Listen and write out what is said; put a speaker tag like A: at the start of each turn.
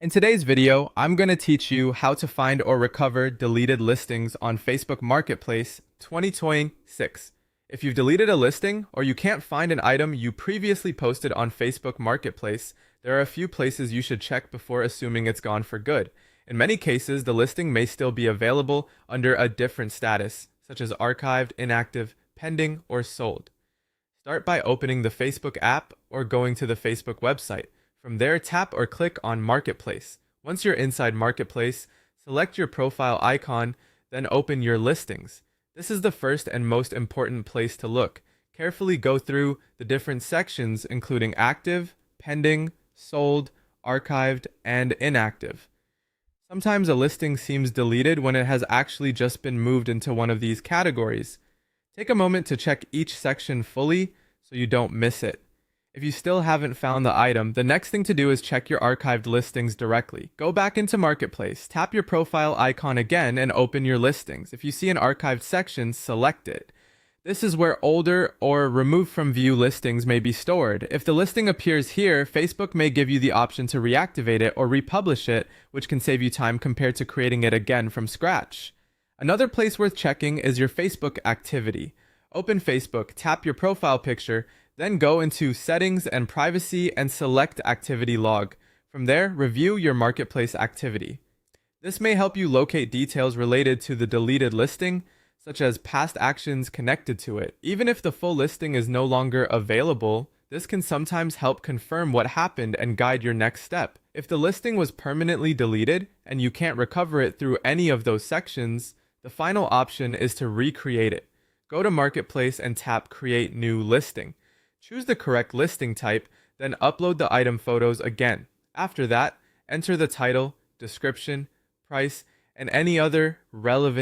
A: In today's video, I'm going to teach you how to find or recover deleted listings on Facebook Marketplace 2026. If you've deleted a listing or you can't find an item you previously posted on Facebook Marketplace, there are a few places you should check before assuming it's gone for good. In many cases, the listing may still be available under a different status, such as archived, inactive, pending, or sold. Start by opening the Facebook app or going to the Facebook website. From there, tap or click on Marketplace. Once you're inside Marketplace, select your profile icon, then open your listings. This is the first and most important place to look. Carefully go through the different sections, including active, pending, sold, archived, and inactive. Sometimes a listing seems deleted when it has actually just been moved into one of these categories. Take a moment to check each section fully so you don't miss it. If you still haven't found the item, the next thing to do is check your archived listings directly. Go back into Marketplace, tap your profile icon again, and open your listings. If you see an archived section, select it. This is where older or removed from view listings may be stored. If the listing appears here, Facebook may give you the option to reactivate it or republish it, which can save you time compared to creating it again from scratch. Another place worth checking is your Facebook activity. Open Facebook, tap your profile picture, then go into Settings and Privacy and select Activity Log. From there, review your Marketplace activity. This may help you locate details related to the deleted listing, such as past actions connected to it. Even if the full listing is no longer available, this can sometimes help confirm what happened and guide your next step. If the listing was permanently deleted and you can't recover it through any of those sections, the final option is to recreate it. Go to Marketplace and tap Create New Listing. Choose the correct listing type, then upload the item photos again. After that, enter the title, description, price, and any other relevant